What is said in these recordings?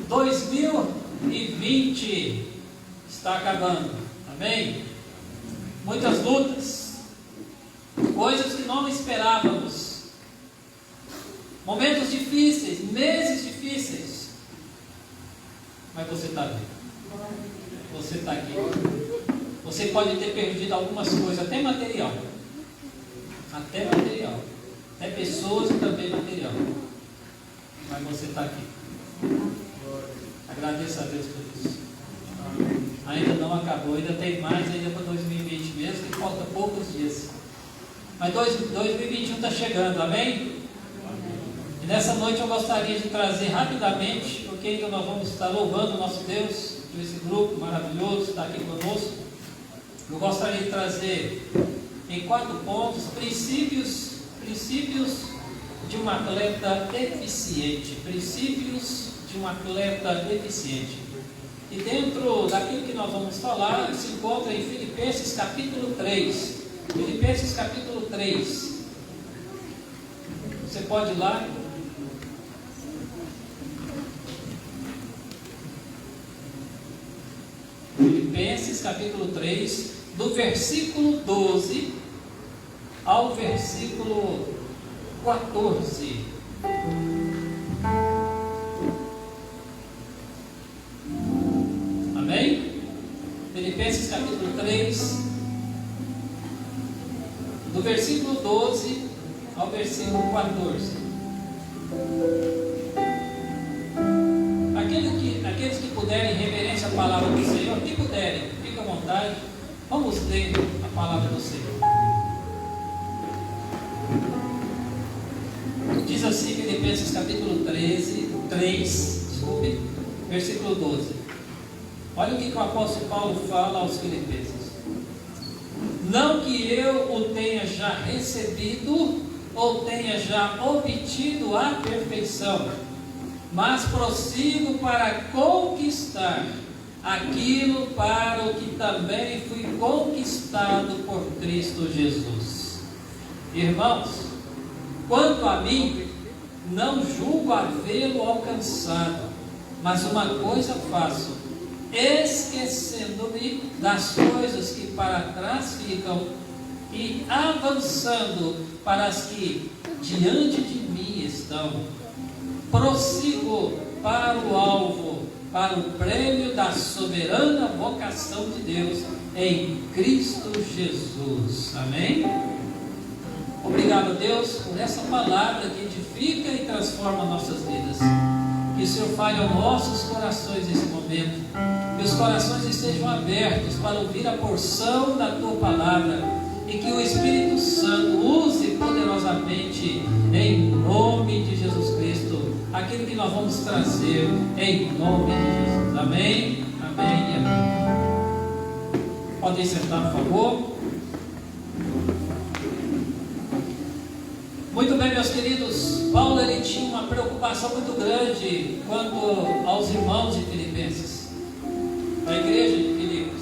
2020 está acabando, amém? Muitas lutas, coisas que não esperávamos, momentos difíceis, meses difíceis, mas você está vivo, você está aqui. Você pode ter perdido algumas coisas, até material, até pessoas e também material, mas você está aqui. Agradeça a Deus por isso. Ainda não acabou, ainda tem mais ainda para 2020 mesmo, que falta poucos dias. Mas 2021 está chegando, amém? E nessa noite eu gostaria de trazer rapidamente, porque ainda nós vamos estar louvando o nosso Deus, por esse grupo maravilhoso que está aqui conosco. Eu gostaria de trazer em 4 pontos princípios de um atleta eficiente. Princípios de um atleta eficiente. E dentro daquilo que nós vamos falar, se encontra em Filipenses capítulo 3. Filipenses capítulo 3. Você pode ir lá. Filipenses capítulo 3, do versículo 12 ao versículo 14. Amém? Filipenses capítulo 3, do versículo 12 ao versículo 14. Aqueles que puderem, em reverência à palavra do Senhor, que puderem, fiquem à vontade, vamos ler a palavra do Senhor. Diz assim, Filipenses capítulo 3, versículo 12. Olha o que o apóstolo Paulo fala aos Filipenses. Não que eu o tenha já recebido ou tenha já obtido a perfeição, mas prossigo para conquistar aquilo para o que também fui conquistado por Cristo Jesus. Irmãos, quanto a mim, não julgo havê-lo alcançado, mas uma coisa faço, esquecendo-me das coisas que para trás ficam e avançando para as que diante de mim estão, prossigo para o alvo, para o prêmio da soberana vocação de Deus em Cristo Jesus. Amém? Obrigado, Deus, por essa palavra que edifica e transforma nossas vidas. Que o Senhor fale aos nossos corações nesse momento, que os corações estejam abertos para ouvir a porção da Tua palavra e que o Espírito Santo use poderosamente em nome de Jesus Cristo aquilo que nós vamos trazer em nome de Jesus. Amém, amém e amém. Podem sentar, por favor. Muito bem, meus queridos, Paulo ele tinha uma preocupação muito grande quanto aos irmãos de Filipenses, da igreja de Filipos.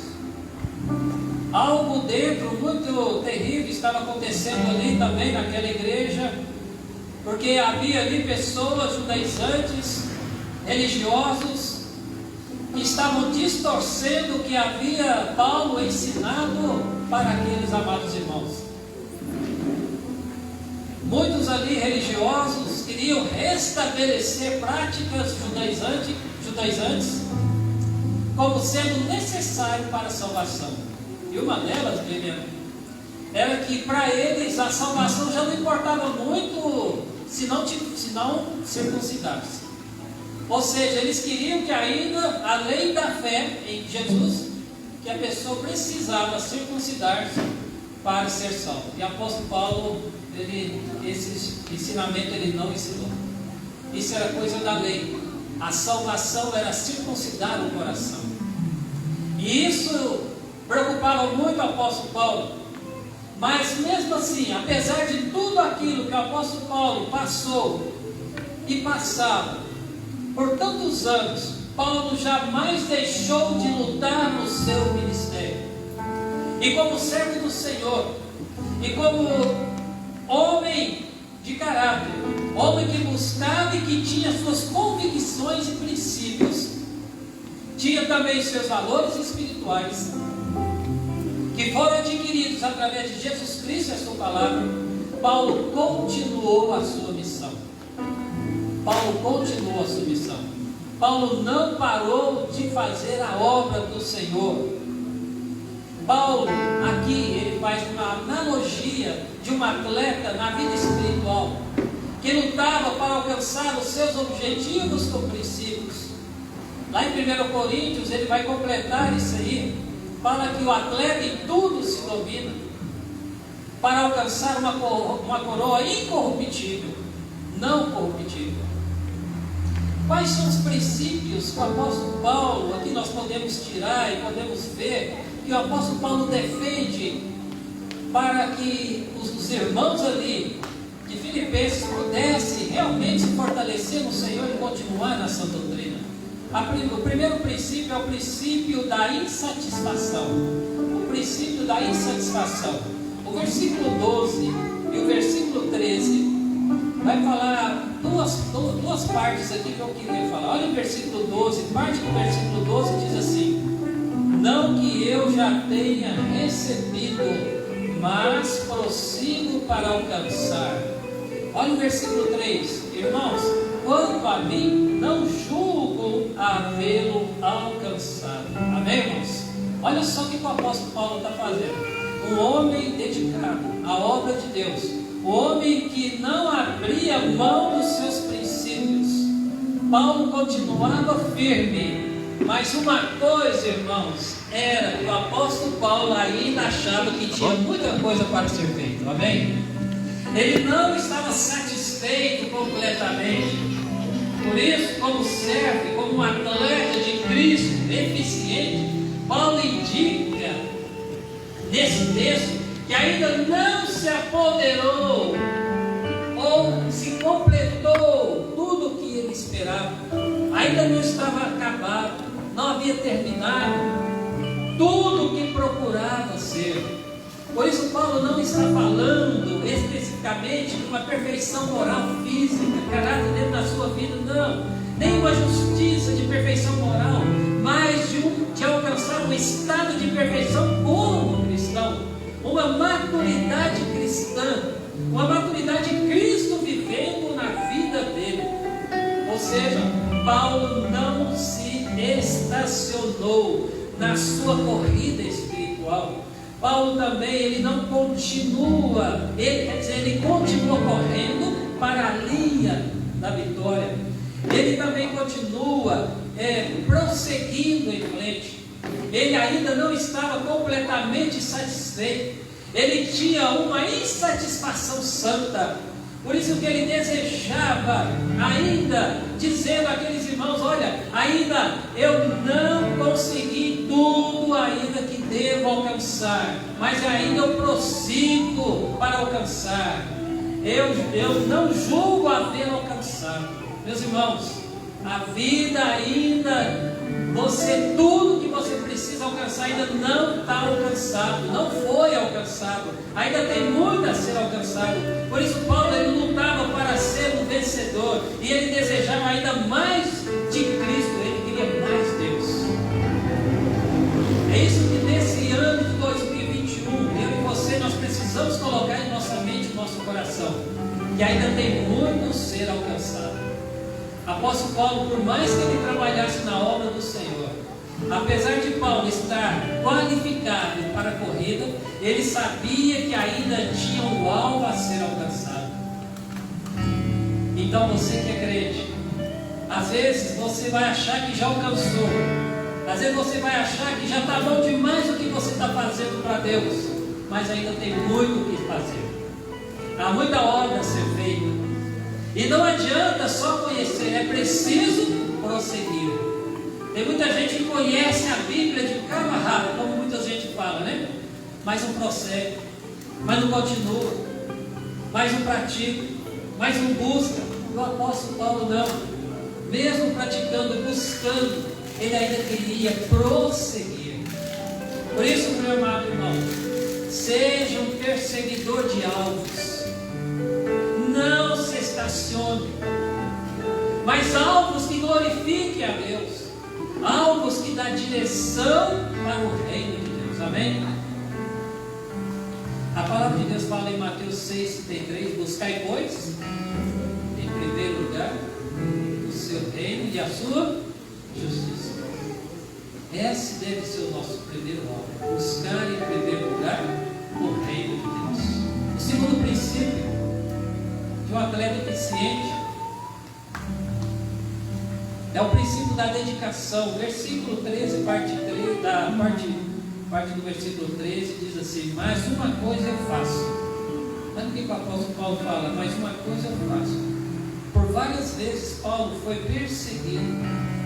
Algo dentro muito terrível estava acontecendo ali também naquela igreja, porque havia ali pessoas judaizantes, religiosos, que estavam distorcendo o que havia Paulo ensinado para aqueles amados irmãos. Muitos ali religiosos queriam restabelecer práticas judaizantes como sendo necessário para a salvação. E uma delas, era que para eles a salvação já não importava muito se não circuncidasse. Ou seja, eles queriam que ainda, além da fé em Jesus, que a pessoa precisava circuncidar-se para ser salvo. E o apóstolo Paulo, esse ensinamento ele não ensinou. Isso era coisa da lei. A salvação era circuncidar o coração. E isso preocupava muito o apóstolo Paulo. Mas mesmo assim, apesar de tudo aquilo que o apóstolo Paulo passou e passava por tantos anos, Paulo jamais deixou de lutar no seu ministério. E como servo do Senhor, e como homem de caráter, homem que buscava e que tinha suas convicções e princípios, tinha também seus valores espirituais, que foram adquiridos através de Jesus Cristo e a sua palavra. Paulo continuou a sua missão. Paulo continuou a sua missão. Paulo não parou de fazer a obra do Senhor. Paulo, aqui, ele faz uma analogia de um atleta na vida espiritual, que lutava para alcançar os seus objetivos com princípios. Lá em 1 Coríntios, ele vai completar isso aí. Fala que o atleta em tudo se domina para alcançar uma coroa incorruptível, não corruptível. Quais são os princípios que o apóstolo Paulo, aqui nós podemos tirar e podemos ver que o apóstolo Paulo defende para que os irmãos ali de Filipenses pudessem realmente se fortalecer no Senhor e continuar na sã doutrina? O primeiro princípio é o princípio da insatisfação. O princípio da insatisfação. O versículo 12 e o versículo 13 vai falar duas partes aqui que eu queria falar. Olha o versículo 12, parte do versículo 12 diz assim: não que eu já tenha recebido, mas prossigo para alcançar. Olha o versículo 3, irmãos, quanto a mim, não julgo havê-lo alcançado. Amém, irmãos? Olha só o que o apóstolo Paulo está fazendo. Um homem dedicado à obra de Deus, um homem que não abria mão dos seus princípios. Paulo continuava firme, mas uma coisa, irmãos, era que o apóstolo Paulo ainda achava que tinha muita coisa para ser feita. Amém? Ele não estava satisfeito completamente. Por isso, como servo, como um atleta de Cristo eficiente, Paulo indica nesse texto que ainda não se apoderou ou se completou tudo o que ele esperava. Ainda não estava acabado, não havia terminado tudo o que procurava ser. Por isso Paulo não está falando especificamente de uma perfeição moral física, caráter dentro da sua vida, não. Nem uma justiça de perfeição moral, mas de alcançar um estado de perfeição como cristão, uma maturidade cristã, uma maturidade de Cristo vivendo na vida dele. Ou seja, Paulo não se estacionou na sua corrida espiritual. Paulo também, ele não continua, ele continua correndo para a linha da vitória. Ele também continua prosseguindo em frente. Ele ainda não estava completamente satisfeito. Ele tinha uma insatisfação santa. Por isso que ele desejava ainda, dizendo àqueles irmãos: olha, ainda eu não consegui tudo ainda que devo alcançar, mas ainda eu prossigo para alcançar. Eu não julgo haver alcançado. Meus irmãos, a vida ainda, tudo que você precisa alcançar ainda não está alcançado, não foi alcançado, ainda tem muito a ser alcançado. Por isso Paulo, ele lutava para ser um vencedor, e ele desejava ainda mais de Cristo, ele queria mais Deus. É isso que nesse ano de 2021, eu e você, nós precisamos colocar em nossa mente, em nosso coração, que ainda tem muito a ser alcançado. Apóstolo Paulo, por mais que ele trabalhasse na obra do Senhor, apesar de Paulo estar qualificado para a corrida, ele sabia que ainda tinha um alvo a ser alcançado. Então você que é crente, às vezes você vai achar que já alcançou, às vezes você vai achar que já está bom demais o que você está fazendo para Deus, mas ainda tem muito o que fazer, há muita obra a ser feita. E não adianta só conhecer, é preciso prosseguir. Tem muita gente que conhece a Bíblia de cabo a rabo, como muita gente fala, né? Mas não prossegue, mas não continua, mas não pratica, mas não busca. O apóstolo Paulo não. Mesmo praticando, buscando, ele ainda queria prosseguir. Por isso, meu amado irmão, seja um perseguidor de alvos. Não se estacione, mas alvos que glorifiquem a Deus, alvos que fala em Mateus 6,33: buscai, pois, em primeiro lugar, o seu reino e a sua justiça. Esse deve ser o nosso primeiro alvo: buscar em primeiro lugar o reino de Deus. O segundo princípio de um atleta eficiente é o princípio da dedicação. Versículo 13, parte do versículo 13 diz assim: mas uma coisa eu faço. Olha o que o apóstolo Paulo fala: mas uma coisa eu faço. Por várias vezes Paulo foi perseguido,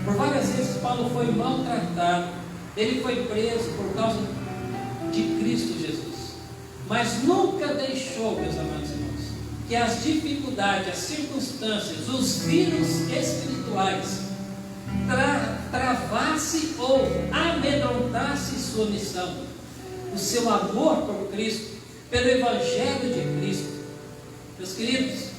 por várias vezes Paulo foi maltratado, ele foi preso por causa de Cristo Jesus, mas nunca deixou, meus amados irmãos, que as dificuldades, as circunstâncias, os vírus espirituais travasse ou amedrontasse sua missão, o seu amor por Cristo, pelo Evangelho de Cristo. Meus queridos,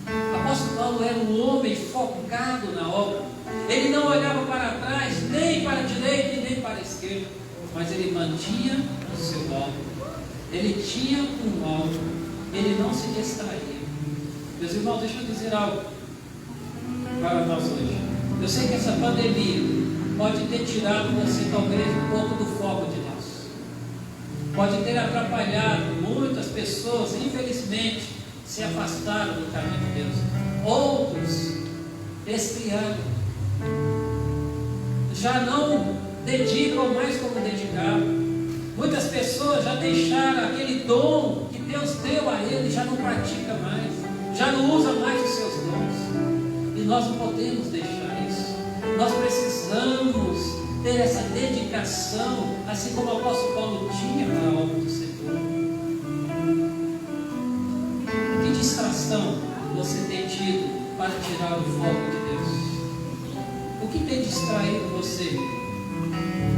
o apóstolo Paulo era um homem focado na obra. Ele não olhava para trás, nem para a direita e nem para a esquerda, mas ele mantinha o seu alvo. Ele tinha um alvo, ele não se distraía. Meus irmãos, deixa eu dizer algo para nós hoje. Eu sei que essa pandemia pode ter tirado você talvez um pouco do foco de Deus, pode ter atrapalhado muitas pessoas, infelizmente, se afastaram do caminho de Deus. Outros esfriaram, já não dedicam mais como dedicavam. Muitas pessoas já deixaram aquele dom que Deus deu a ele, já não pratica mais, já não usa mais os seus dons. E nós não podemos deixar isso. Nós precisamos ter essa dedicação, assim como o apóstolo Paulo tinha para a obra do Senhor. Que distração você tem tido para tirar o foco de Deus? O que tem distraído você?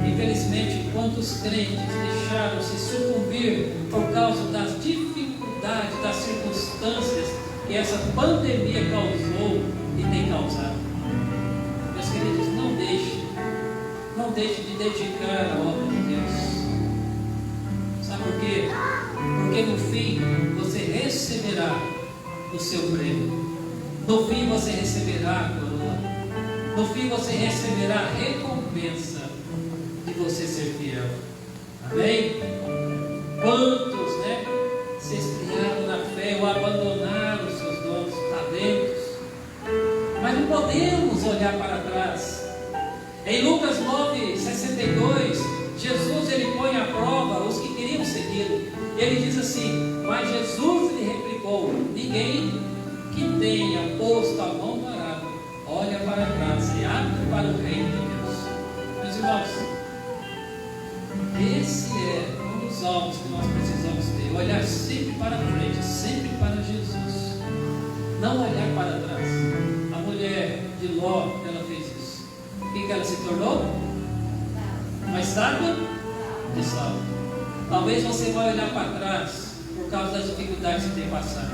Infelizmente, quantos crentes deixaram se sucumbir por causa das dificuldades, das circunstâncias que essa pandemia causou e tem causado? Meus queridos, não deixe de dedicar a obra de Deus. Sabe por quê? Porque no fim você receberá o seu prêmio. No fim você receberá a coroa. No fim você receberá a recompensa de você ser fiel. Amém? Quantos, se esfriaram na fé ou abandonaram os seus dons, talentos? Mas não podemos olhar para trás. Em Lucas 9:62, Jesus ele põe à prova os que queriam segui-lo. Ele diz assim: mas Jesus lhe replicou: ninguém que tenha posto a mão no arado olha para trás e abre para o reino de Deus. Meus irmãos, esse é um dos alvos que nós precisamos ter: olhar sempre para frente, sempre para Jesus, não olhar para trás. A mulher de Ló, ela fez isso. O que ela se tornou? Uma estátua de sal. Talvez você vai olhar para trás por causa das dificuldades que tem passado.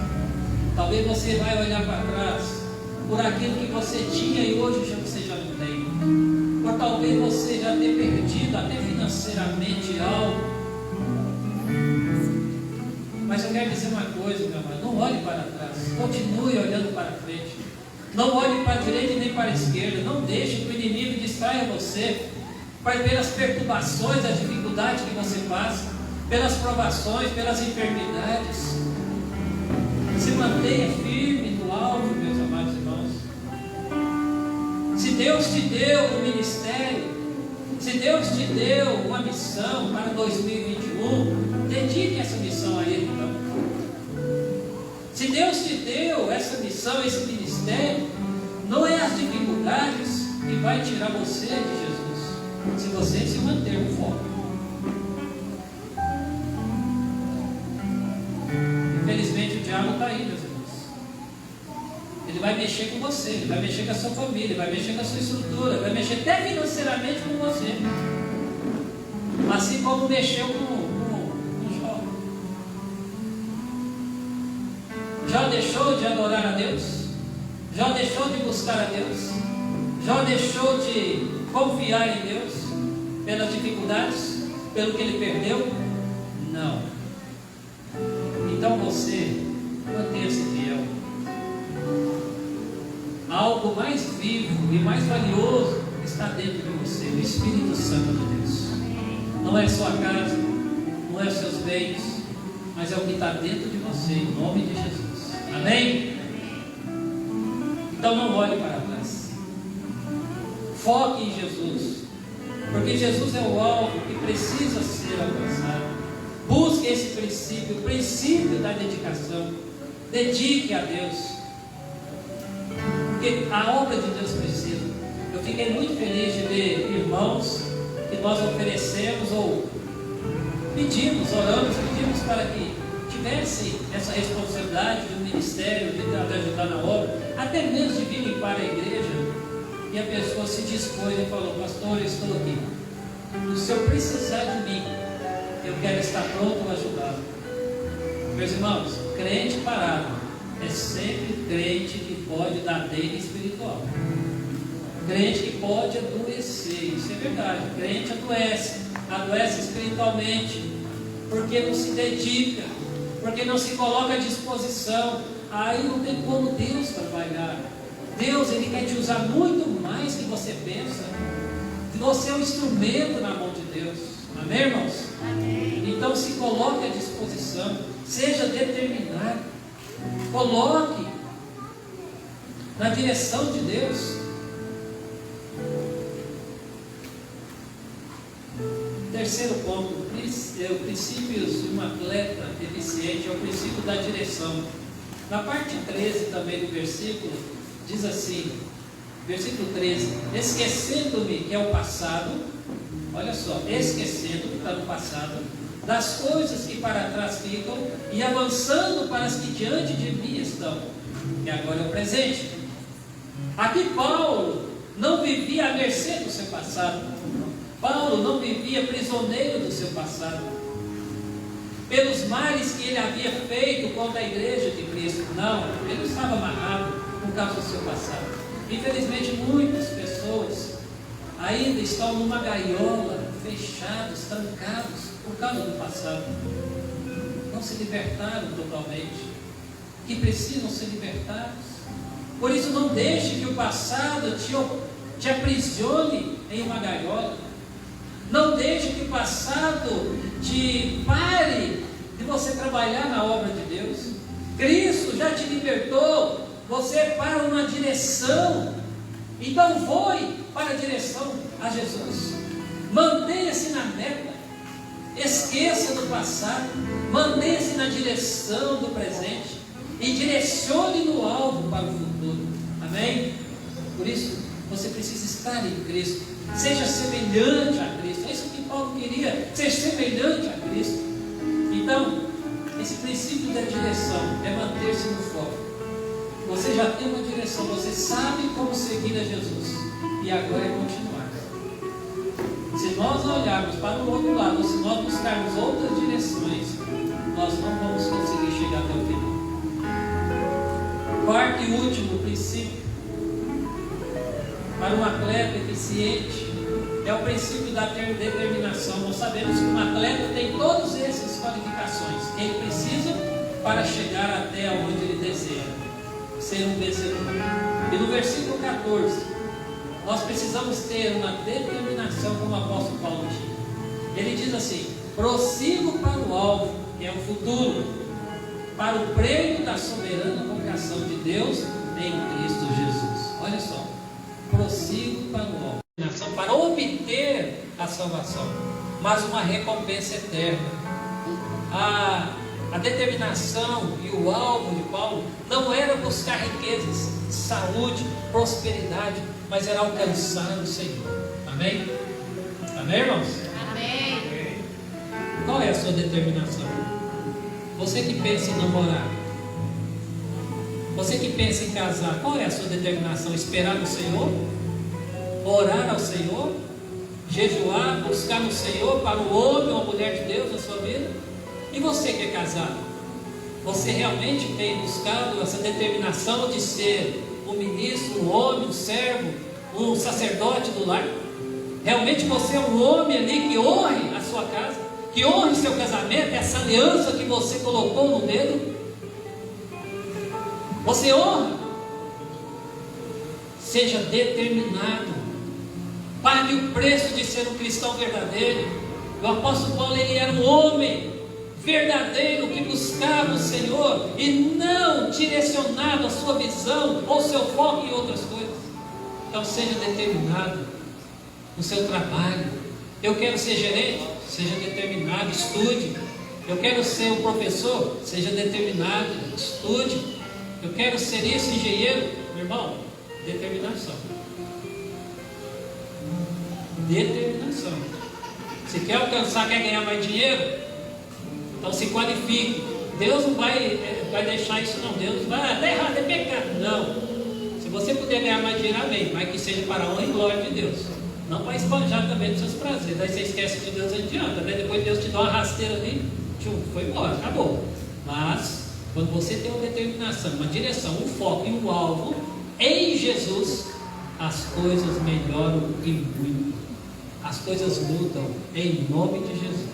Talvez você vai olhar para trás por aquilo que você tinha e hoje você já não tem. Por talvez você já ter perdido até financeiramente algo. Mas eu quero dizer uma coisa, meu amado: não olhe para trás, continue olhando para frente. Não olhe para a direita e nem para a esquerda. Não deixe que o inimigo distraia você pelas perturbações, as dificuldades que você passa, pelas provações, pelas enfermidades. Se mantenha firme no alvo, meus amados irmãos. Se Deus te deu um ministério, se Deus te deu uma missão para 2021, dedique essa missão a Ele, então. Se Deus te deu essa missão, esse ministério, não é as dificuldades que vai tirar você de Jesus, se você se manter no foco. Infelizmente o diabo está aí, meus irmãos. Ele vai mexer com você, ele vai mexer com a sua família, ele vai mexer com a sua estrutura, vai mexer até financeiramente com você, assim como mexeu com Jó. Jó deixou de adorar a Deus? Jó deixou de buscar a Deus? Jó deixou de confiar em Deus pelas dificuldades, pelo que ele perdeu? Não. Então você, mantenha-se fiel. Algo mais vivo e mais valioso está dentro de você, o Espírito Santo de Deus. Não é a sua casa, não é os seus bens, mas é o que está dentro de você, em nome de Jesus. Amém? Então não olhe para trás. Foque em Jesus, porque Jesus é o alvo que precisa ser alcançado. Busque esse princípio, o princípio da dedicação. Dedique a Deus, porque a obra de Deus precisa. Eu fiquei muito feliz de ver irmãos que nós oferecemos ou pedimos, oramos, pedimos para que tivessem essa responsabilidade do ministério, de ajudar na obra, até mesmo de vir para a igreja, e a pessoa se dispôs e falou: pastor, eu estou aqui, se o senhor precisar de mim, eu quero estar pronto para ajudá-lo. Meus irmãos, crente parado é sempre crente que pode dar dele espiritual. Crente que pode adoecer, isso é verdade. Crente adoece espiritualmente, porque não se dedica, porque não se coloca à disposição. Aí não tem como Deus trabalhar. Deus, Ele quer te usar muito mais que você pensa. Você é um instrumento na mão de Deus. Amém, irmãos? Amém. Então se coloque à disposição, seja determinado, coloque na direção de Deus. Terceiro ponto, o princípio de um atleta eficiente é o princípio da direção. Na parte 13 também do versículo, diz assim, versículo 13: esquecendo-me que é o passado, olha só, esquecendo que está no passado, das coisas que para trás ficam, e avançando para as que diante de mim estão, que agora é o presente. Aqui Paulo não vivia à mercê do seu passado. Paulo não vivia prisioneiro do seu passado, pelos males que ele havia feito contra a igreja de Cristo. Não, ele não estava amarrado por causa do seu passado. Infelizmente muitas pessoas ainda estão numa gaiola, fechados, trancados, por causa do passado. Não se libertaram totalmente, que precisam ser libertados. Por isso não deixe que o passado te aprisione em uma gaiola. Não deixe que o passado te pare de você trabalhar na obra de Deus. Cristo já te libertou, você para uma direção. Então voe para a direção a Jesus. Mantenha-se na meta. Esqueça do passado. Mantenha-se na direção do presente. E direcione no alvo para o futuro. Amém? Por isso, você precisa estar em Cristo. Seja semelhante a Cristo. É isso que Paulo queria, ser semelhante a Cristo. Então, esse princípio da direção é manter-se no foco. Você já tem uma direção, você sabe como seguir a Jesus, e agora é continuar. Se nós olharmos para o outro lado, se nós buscarmos outras direções, nós não vamos conseguir chegar até o final. Quarto e último princípio para um atleta eficiente é o princípio da determinação. Nós sabemos que um atleta tem todas essas qualificações que ele precisa para chegar até onde ele deseja ser um vencedor. E no versículo 14, nós precisamos ter uma determinação, como o apóstolo Paulo tinha. Ele diz assim: prossigo para o alvo, que é o futuro, para o prêmio da soberana vocação de Deus em Cristo Jesus. Olha só, prossigo para o alvo, para obter a salvação, mas uma recompensa eterna. A determinação e o alvo de Paulo não era buscar riquezas, saúde, prosperidade, mas era alcançar o Senhor. Amém? Amém, irmãos? Amém. Qual é a sua determinação? Você que pensa em namorar, você que pensa em casar, qual é a sua determinação? Esperar no Senhor? Orar ao Senhor? Jejuar? Buscar no Senhor para o homem ou a mulher de Deus na sua vida? E você que é casado? Você realmente tem buscado essa determinação de ser um ministro, um homem, um servo, um sacerdote do lar? Realmente você é um homem ali que honre a sua casa, que honre seu casamento, essa aliança que você colocou no dedo? Você honra? Seja determinado, pague o preço de ser um cristão verdadeiro. O apóstolo Paulo, ele era um homem verdadeiro que buscava o Senhor e não direcionava a sua visão ou seu foco em outras coisas. Então seja determinado no seu trabalho. Eu quero ser gerente, seja determinado, estude. Eu quero ser um professor, seja determinado, estude. Eu quero ser esse engenheiro, meu irmão, determinação. Determinação. Se quer alcançar, quer ganhar mais dinheiro, então se qualifique. Deus não vai deixar isso não. Deus vai, está errado, é pecado. Não. Se você puder ganhar mais dinheiro, amém. Mas que seja para a honra e glória de Deus. Não para esbanjar também dos seus prazeres. Aí você esquece de Deus, adianta, né? Depois Deus te dá uma rasteira ali, foi embora, acabou. Mas quando você tem uma determinação, uma direção, um foco e um alvo em Jesus, as coisas melhoram e muito. As coisas mudam em nome de Jesus.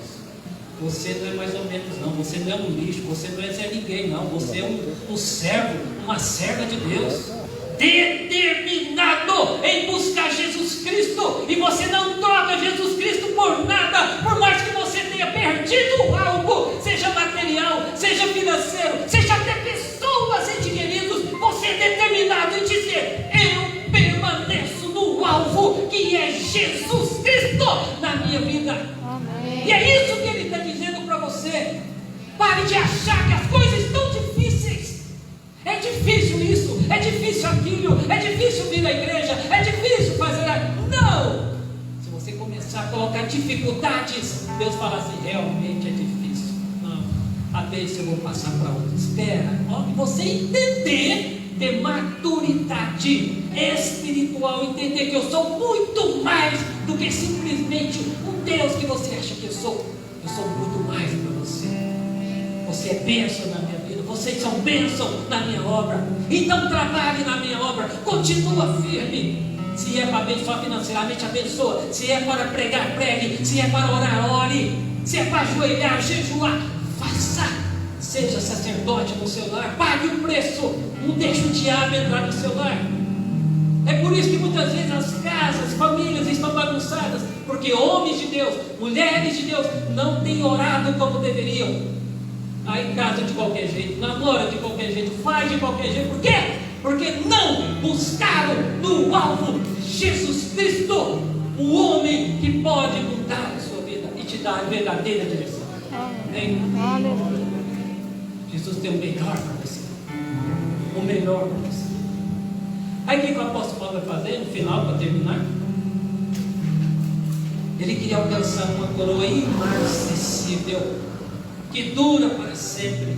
Você não é mais ou menos não, você não é um lixo, você não é Zé Ninguém não, você é um servo, uma serva de Deus, determinado em buscar Jesus Cristo, e você não troca Jesus Cristo por nada, por mais que você tenha perdido algo, seja material, seja financeiro, seja até pessoas, entes queridos, você é determinado em dizer: eu permaneço no alvo que é Jesus Cristo na minha vida. Amém. E é isso que ele está dizendo para você. Pare de achar que as coisas estão difíceis. É difícil isso, é difícil aquilo, é difícil vir à igreja, é difícil fazer. Não! Se você começar a colocar dificuldades, Deus fala assim: realmente é difícil. Não, a vez eu vou passar para outra. Espera, ó, que você entender, ter maturidade espiritual, entender que eu sou muito mais do que simplesmente um Deus que você acha que eu sou. Eu sou muito mais para você. Você é bênção na minha vida, vocês são bênção na minha obra. Então trabalhe na minha obra, continua firme. Se é para abençoar financeiramente, abençoa. Se é para pregar, pregue. Se é para orar, ore. Se é para ajoelhar, jejuar, faça. Seja sacerdote no seu lar, pague o preço. Não deixe o diabo entrar no seu lar. É por isso que muitas vezes as casas, famílias estão bagunçadas, porque homens de Deus, mulheres de Deus não têm orado como deveriam. Aí casa de qualquer jeito, namora de qualquer jeito, faz de qualquer jeito. Por quê? Porque não buscaram no alvo Jesus Cristo, o homem que pode mudar a sua vida e te dar a verdadeira direção. Amém? Jesus tem o melhor para você. O melhor para você. Aí o que o apóstolo Paulo vai fazer no final, para terminar? Ele queria alcançar uma coroa imarcessível, que dura para sempre,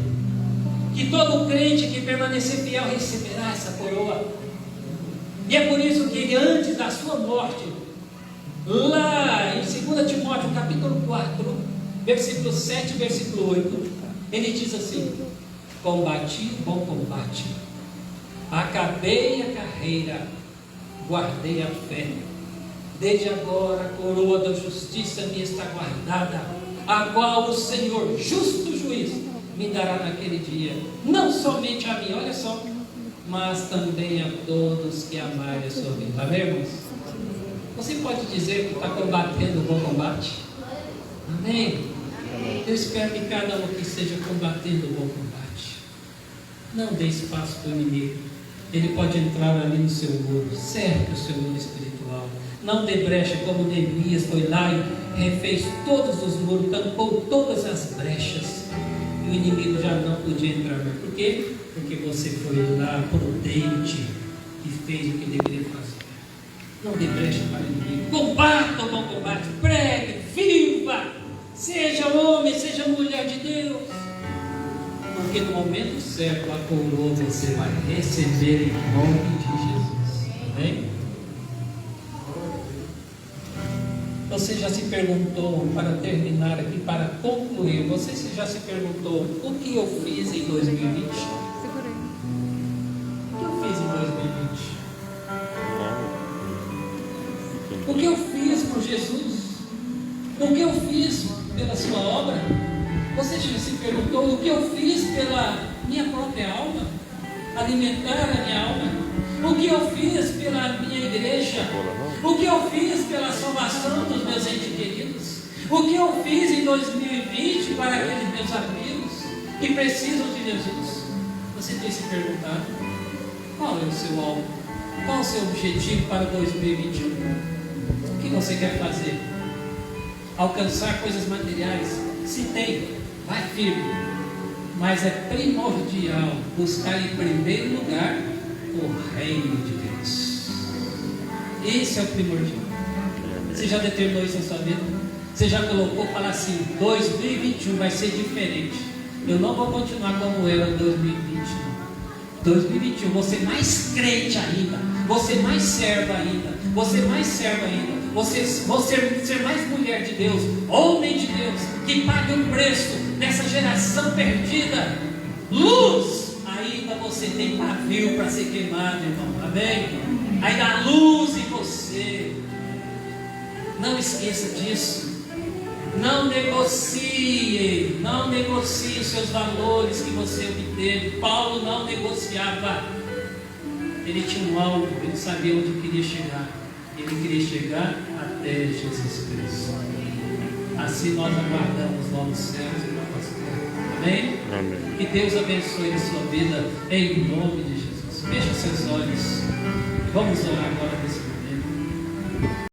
que todo crente que permanecer fiel receberá essa coroa. E é por isso que ele, antes da sua morte, lá em 2 Timóteo capítulo 4, versículo 7 e versículo 8, ele diz assim: combati o bom combate, acabei a carreira, guardei a fé. Desde agora a coroa da justiça me está guardada, a qual o Senhor, justo juiz, me dará naquele dia, não somente a mim, olha só, mas também a todos que amarem a sua vida. Amém, irmãos? Você pode dizer que está combatendo o bom combate? Amém? Eu espero que cada um aqui esteja combatendo o bom combate. Não dê espaço para o inimigo. Ele pode entrar ali no seu muro, cerque o seu muro espiritual. Não dê brecha como Neemias foi lá e refez todos os muros, tampou todas as brechas. E o inimigo já não podia entrar mais. Por quê? Porque você foi lá prudente e fez o que deveria fazer. Não dê brecha para o inimigo. Combata o bom combate, pregue, viva, seja homem, seja mulher de Deus. Porque no momento certo a coroa você vai receber em nome de Jesus. Amém? Você já se perguntou, para terminar aqui, para concluir, você já se perguntou o que eu fiz em 2020? O que eu fiz em 2020? O que eu fiz por Jesus? O que eu fiz pela sua obra? Você já se perguntou o que eu fiz pela minha própria alma? Alimentar a minha alma? O que eu fiz pela minha igreja? O que eu fiz pela salvação dos meus entes queridos? O que eu fiz em 2020 para aqueles meus amigos que precisam de Jesus? Você tem se perguntado? Qual é o seu alvo? Qual é o seu objetivo para 2021? O que você quer fazer? Alcançar coisas materiais? Se tem, vai firme. Mas é primordial buscar em primeiro lugar o reino de Deus. Esse é o primordial. Você já determinou isso na sua vida? Você já colocou, falar assim, 2021 vai ser diferente. Eu não vou continuar como era 2020. 2021, você mais crente ainda, você mais serva ainda, você mais serva ainda, você ser mais mulher de Deus, homem de Deus, que pague um preço nessa geração perdida. Luz! Ainda você tem pavio para ser queimado, irmão. Amém? Ainda há luz em você. Não esqueça disso. Não negocie os seus valores que você obteve. Paulo não negociava. Ele tinha um alvo, ele sabia onde queria chegar. Ele queria chegar até Jesus Cristo. Assim nós aguardamos novos céus e novas terras. Amém? Amém. Que Deus abençoe a sua vida em nome de Jesus. Feche seus olhos. Vamos orar agora.